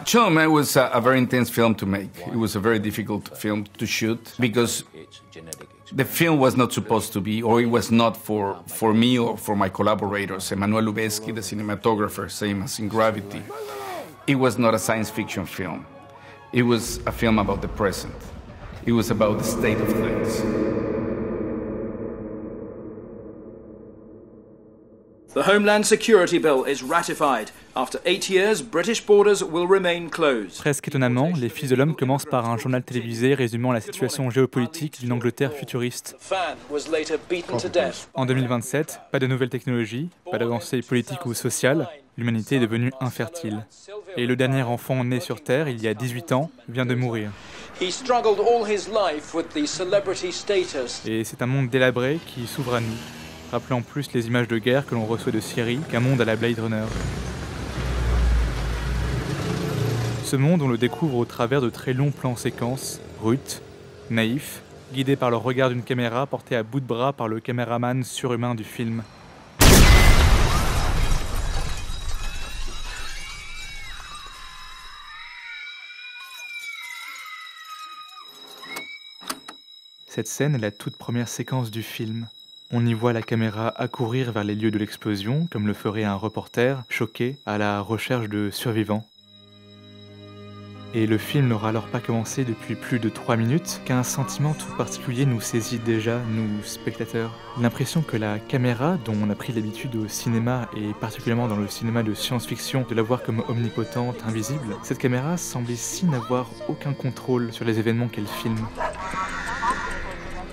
Chainsaw Man was a very intense film to make. It was a very difficult film to shoot because the film was not supposed to be, or it was not for me or for my collaborators, Emmanuel Lubezki, the cinematographer, same as in Gravity. It was not a science fiction film. It was a film about the present. It was about the state of things. The Homeland Security Bill is ratified. After 8 years, British borders will remain closed. Presque étonnamment, Les Fils de l'Homme commence par un journal télévisé résumant la situation géopolitique d'une Angleterre futuriste. En 2027, pas de nouvelles technologies, pas d'avancées politiques ou sociales, l'humanité est devenue infertile. Et le dernier enfant né sur Terre, il y a 18 ans, vient de mourir. Et c'est un monde délabré qui s'ouvre à nous, rappelant plus les images de guerre que l'on reçoit de Syrie qu'un monde à la Blade Runner. Ce monde, on le découvre au travers de très longs plans séquences, bruts, naïfs, guidés par le regard d'une caméra portée à bout de bras par le caméraman surhumain du film. Cette scène est la toute première séquence du film. On y voit la caméra accourir vers les lieux de l'explosion, comme le ferait un reporter, choqué, à la recherche de survivants. Et le film n'aura alors pas commencé depuis plus de 3 minutes, qu'un sentiment tout particulier nous saisit déjà, nous, spectateurs. L'impression que la caméra, dont on a pris l'habitude au cinéma, et particulièrement dans le cinéma de science-fiction, de la voir comme omnipotente, invisible, cette caméra semble ici n'avoir aucun contrôle sur les événements qu'elle filme.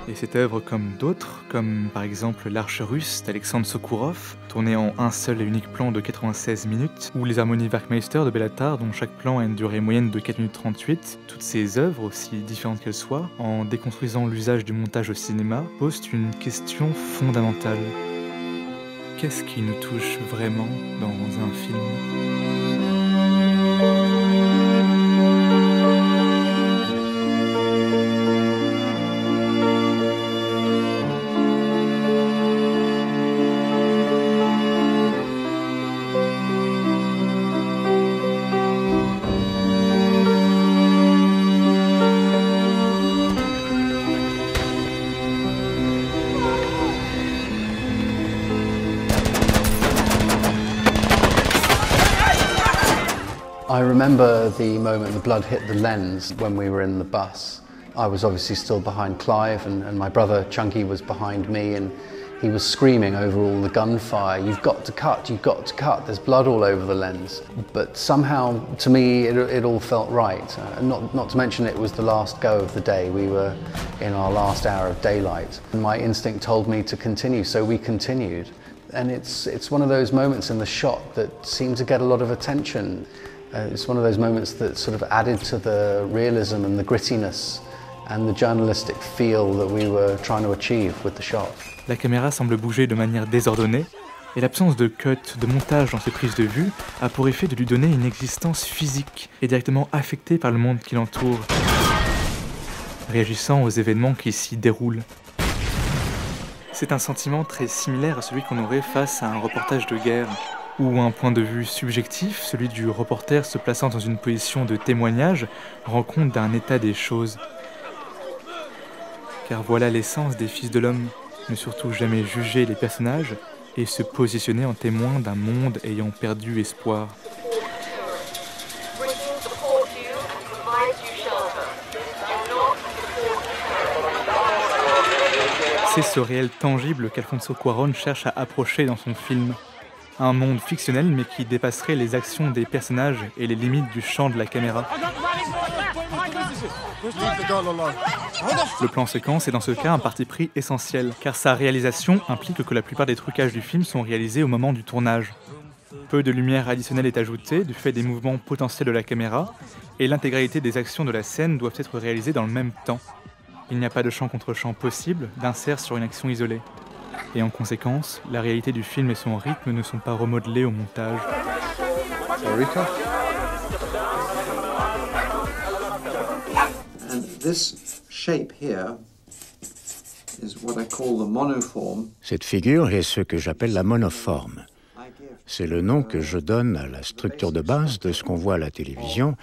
Et cette œuvre, comme d'autres, comme par exemple L'Arche russe d'Alexandre Sokourov, tournée en un seul et unique plan de 96 minutes, ou les harmonies Werkmeister de Béla Tarr, dont chaque plan a une durée moyenne de 4 minutes 38, toutes ces œuvres, aussi différentes qu'elles soient, en déconstruisant l'usage du montage au cinéma, posent une question fondamentale. Qu'est-ce qui nous touche vraiment dans un film ? I remember the moment the blood hit the lens when we were in the bus. I was obviously still behind Clive and my brother Chunky was behind me and he was screaming over all the gunfire, you've got to cut, there's blood all over the lens. But somehow, to me, it all felt right. Not to mention it was the last go of the day. We were in our last hour of daylight. And my instinct told me to continue, so we continued. And it's one of those moments in the shot that seemed to get a lot of attention. It's one of those moments that sort of added to the realism and the grittiness and the journalistic feel that we were trying to achieve with the shot. La caméra semble bouger de manière désordonnée, et l'absence de cut, de montage dans ses prises de vue a pour effet de lui donner une existence physique et directement affectée par le monde qui l'entoure, réagissant aux événements qui s'y déroulent. C'est un sentiment très similaire à celui qu'on aurait face à un reportage de guerre, où un point de vue subjectif, celui du reporter se plaçant dans une position de témoignage, rend compte d'un état des choses. Car voilà l'essence des Fils de l'Homme, ne surtout jamais juger les personnages et se positionner en témoin d'un monde ayant perdu espoir. C'est ce réel tangible qu'Alfonso Cuarón cherche à approcher dans son film. Un monde fictionnel mais qui dépasserait les actions des personnages et les limites du champ de la caméra. Le plan séquence est dans ce cas un parti pris essentiel, car sa réalisation implique que la plupart des trucages du film sont réalisés au moment du tournage. Peu de lumière additionnelle est ajoutée du fait des mouvements potentiels de la caméra, et l'intégralité des actions de la scène doivent être réalisées dans le même temps. Il n'y a pas de champ contre champ possible, d'insert sur une action isolée. Et en conséquence, la réalité du film et son rythme ne sont pas remodelés au montage. Erika? And this shape here is what I call the monoform. Cette figure est ce que j'appelle la monoforme. C'est le nom que je donne à la structure de base de ce qu'on voit à la télévision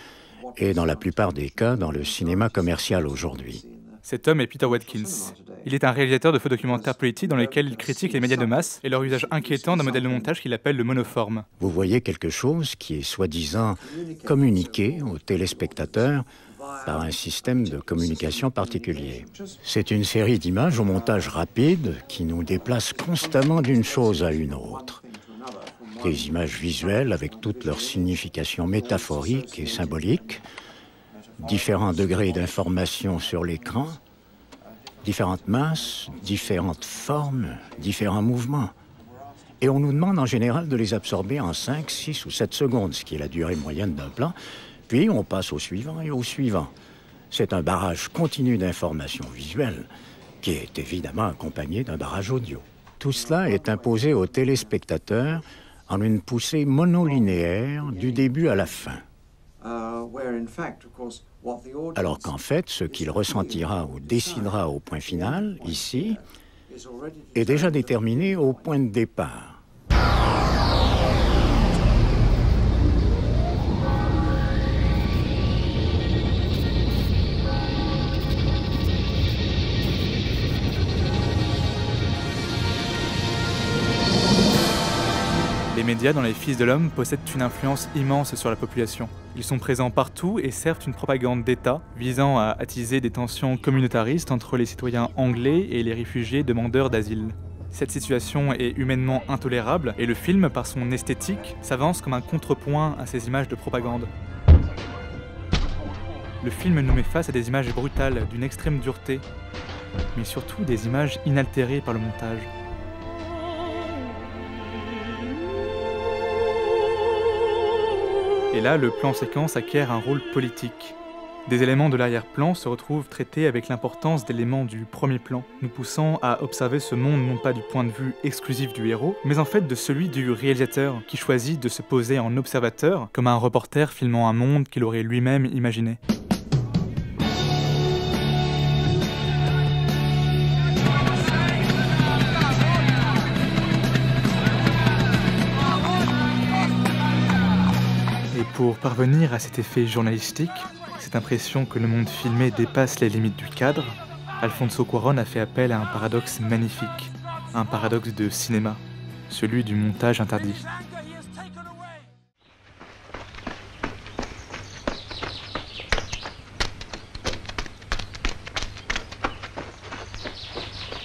et dans la plupart des cas dans le cinéma commercial aujourd'hui. Cet homme est Peter Watkins. Il est un réalisateur de faux documentaires politiques dans lesquels il critique les médias de masse et leur usage inquiétant d'un modèle de montage qu'il appelle le monoforme. Vous voyez quelque chose qui est soi-disant communiqué aux téléspectateurs par un système de communication particulier. C'est une série d'images au montage rapide qui nous déplace constamment d'une chose à une autre. Des images visuelles avec toute leur signification métaphorique et symbolique, différents degrés d'information sur l'écran, différentes masses, différentes formes, différents mouvements. Et on nous demande en général de les absorber en 5, 6 ou 7 secondes, ce qui est la durée moyenne d'un plan. Puis on passe au suivant et au suivant. C'est un barrage continu d'informations visuelles qui est évidemment accompagné d'un barrage audio. Tout cela est imposé aux téléspectateurs en une poussée monolinéaire du début à la fin. Alors qu'en fait, ce qu'il ressentira ou décidera au point final, ici, est déjà déterminé au point de départ. Les médias dans Les Fils de l'Homme possèdent une influence immense sur la population. Ils sont présents partout et servent une propagande d'État visant à attiser des tensions communautaristes entre les citoyens anglais et les réfugiés demandeurs d'asile. Cette situation est humainement intolérable et le film, par son esthétique, s'avance comme un contrepoint à ces images de propagande. Le film nous met face à des images brutales, d'une extrême dureté, mais surtout des images inaltérées par le montage. Et là, le plan séquence acquiert un rôle politique. Des éléments de l'arrière-plan se retrouvent traités avec l'importance d'éléments du premier plan, nous poussant à observer ce monde non pas du point de vue exclusif du héros, mais en fait de celui du réalisateur, qui choisit de se poser en observateur, comme un reporter filmant un monde qu'il aurait lui-même imaginé. Pour parvenir à cet effet journalistique, cette impression que le monde filmé dépasse les limites du cadre, Alfonso Cuarón a fait appel à un paradoxe magnifique, un paradoxe de cinéma, celui du montage interdit.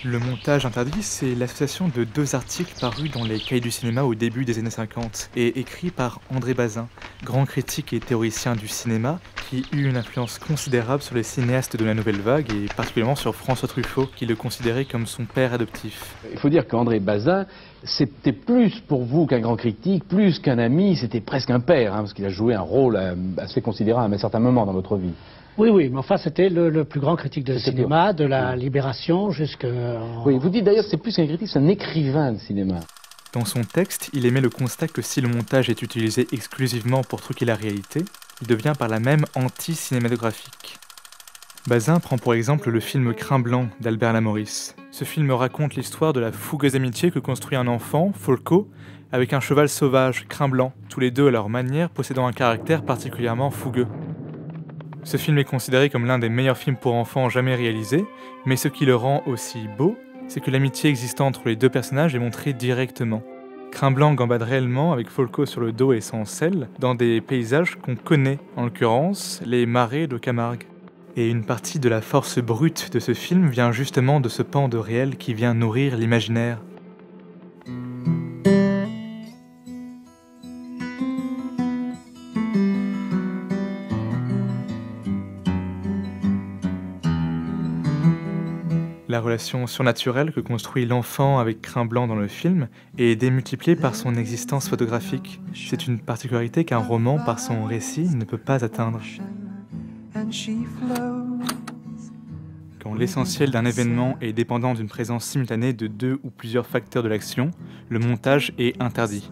Le montage interdit, c'est l'association de deux articles parus dans les Cahiers du cinéma au début des années 50 et écrits par André Bazin, grand critique et théoricien du cinéma qui eut une influence considérable sur les cinéastes de la Nouvelle Vague et particulièrement sur François Truffaut, qui le considérait comme son père adoptif. Il faut dire qu'André Bazin, c'était plus pour vous qu'un grand critique, plus qu'un ami, c'était presque un père, parce qu'il a joué un rôle assez considérable à un certain moment dans votre vie. Oui, mais enfin c'était le plus grand critique de cinéma, de la Libération jusqu'à... Oui, vous dites d'ailleurs que c'est plus qu'un critique, c'est un écrivain de cinéma. Dans son texte, il émet le constat que si le montage est utilisé exclusivement pour truquer la réalité, il devient par là même anti-cinématographique. Bazin prend pour exemple le film Crin Blanc d'Albert Lamorisse. Ce film raconte l'histoire de la fougueuse amitié que construit un enfant, Folco, avec un cheval sauvage, Crin Blanc, tous les deux à leur manière possédant un caractère particulièrement fougueux. Ce film est considéré comme l'un des meilleurs films pour enfants jamais réalisés, mais ce qui le rend aussi beau, c'est que l'amitié existant entre les deux personnages est montrée directement. Crin Blanc gambade réellement avec Folco sur le dos et sans selle, dans des paysages qu'on connaît, en l'occurrence les marais de Camargue. Et une partie de la force brute de ce film vient justement de ce pan de réel qui vient nourrir l'imaginaire. La relation surnaturelle que construit l'enfant avec Crin Blanc dans le film est démultipliée par son existence photographique. C'est une particularité qu'un roman, par son récit, ne peut pas atteindre. Quand l'essentiel d'un événement est dépendant d'une présence simultanée de deux ou plusieurs facteurs de l'action, le montage est interdit.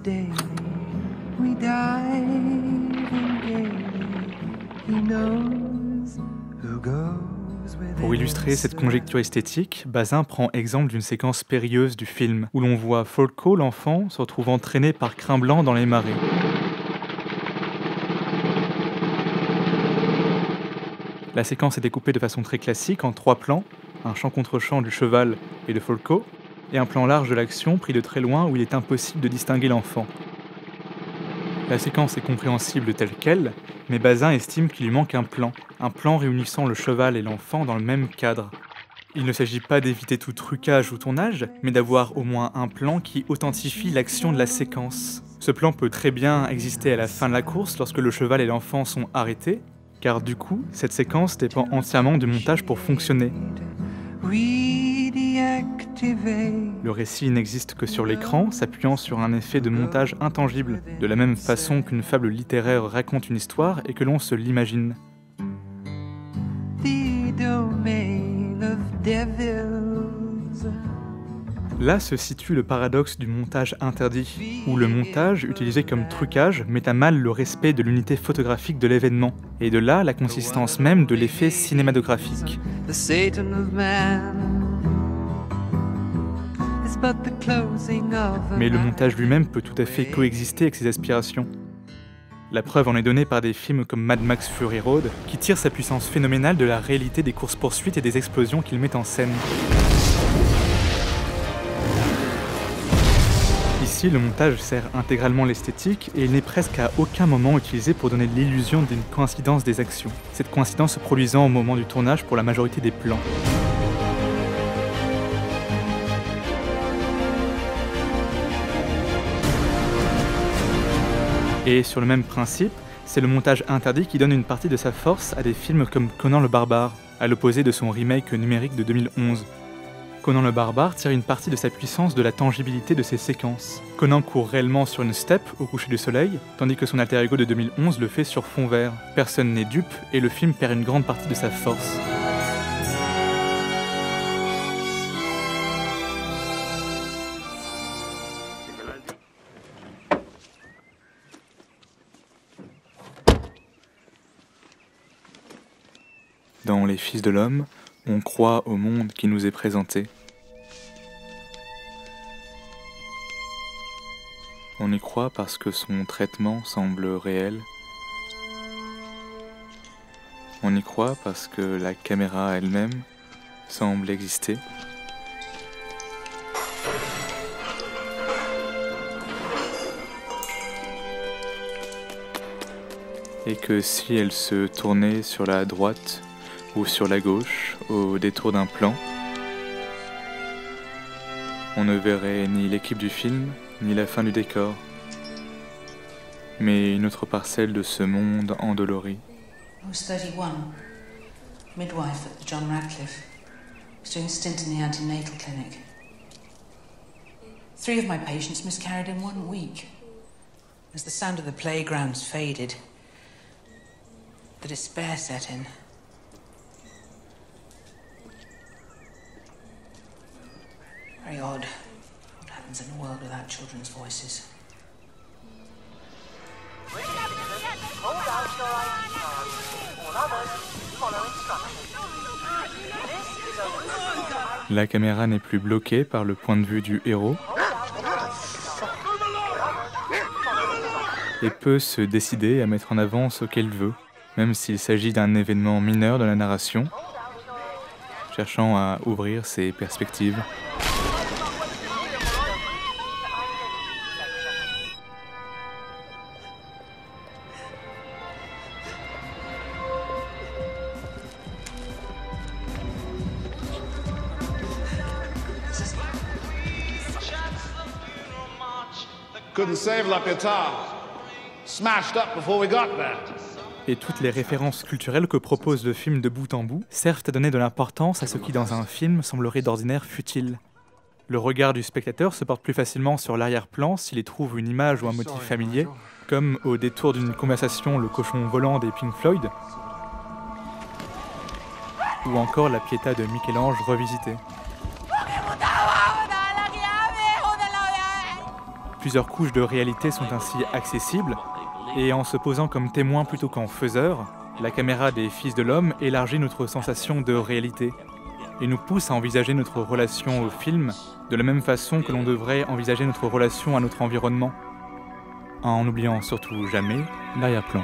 Pour illustrer cette conjecture esthétique, Bazin prend exemple d'une séquence périlleuse du film, où l'on voit Folko, l'enfant, se retrouvant traîné par Crin Blanc dans les marais. La séquence est découpée de façon très classique en 3 plans, un champ contre champ du cheval et de Folko, et un plan large de l'action pris de très loin où il est impossible de distinguer l'enfant. La séquence est compréhensible telle qu'elle, mais Bazin estime qu'il lui manque un plan réunissant le cheval et l'enfant dans le même cadre. Il ne s'agit pas d'éviter tout trucage ou tournage, mais d'avoir au moins un plan qui authentifie l'action de la séquence. Ce plan peut très bien exister à la fin de la course lorsque le cheval et l'enfant sont arrêtés, car du coup, cette séquence dépend entièrement du montage pour fonctionner. Le récit n'existe que sur l'écran, s'appuyant sur un effet de montage intangible, de la même façon qu'une fable littéraire raconte une histoire et que l'on se l'imagine. Là se situe le paradoxe du montage interdit, où le montage, utilisé comme trucage, met à mal le respect de l'unité photographique de l'événement, et de là la consistance même de l'effet cinématographique. Mais le montage lui-même peut tout à fait coexister avec ses aspirations. La preuve en est donnée par des films comme Mad Max Fury Road, qui tirent sa puissance phénoménale de la réalité des courses-poursuites et des explosions qu'il met en scène. Ici, le montage sert intégralement l'esthétique et il n'est presque à aucun moment utilisé pour donner l'illusion d'une coïncidence des actions, cette coïncidence se produisant au moment du tournage pour la majorité des plans. Et sur le même principe, c'est le montage interdit qui donne une partie de sa force à des films comme Conan le Barbare, à l'opposé de son remake numérique de 2011. Conan le Barbare tire une partie de sa puissance de la tangibilité de ses séquences. Conan court réellement sur une steppe au coucher du soleil, tandis que son alter ego de 2011 le fait sur fond vert. Personne n'est dupe et le film perd une grande partie de sa force. Dans Les Fils de l'Homme, on croit au monde qui nous est présenté. On y croit parce que son traitement semble réel. On y croit parce que la caméra elle-même semble exister. Et que si elle se tournait sur la droite, ou sur la gauche, au détour d'un plan, on ne verrait ni l'équipe du film, ni la fin du décor, mais une autre parcelle de ce monde endolori. I was 31, midwife at the John Radcliffe. I was doing a stint in the antenatal clinic. 3 of my patients miscarried in 1 week. As the sound of the playgrounds faded, the despair set in. Very odd what happens in a world without children's voices. La caméra n'est plus bloquée par le point de vue du héros et peut se décider à mettre en avant ce qu'elle veut, même s'il s'agit d'un événement mineur de la narration, cherchant à ouvrir ses perspectives. Couldn't save La Pietà. Smashed up before we got there. Et toutes les références culturelles que propose le film de bout en bout servent à donner de l'importance à ce qui dans un film semblerait d'ordinaire futile. Le regard du spectateur se porte plus facilement sur l'arrière-plan s'il y trouve une image ou un motif familier, comme au détour d'une conversation Le cochon volant des Pink Floyd, ou encore la Pietà de Michel-Ange revisitée. Plusieurs couches de réalité sont ainsi accessibles, et en se posant comme témoin plutôt qu'en faiseur, La caméra des Fils de l'Homme élargit notre sensation de réalité et nous pousse à envisager notre relation au film de la même façon que l'on devrait envisager notre relation à notre environnement, en n'oubliant surtout jamais l'arrière-plan.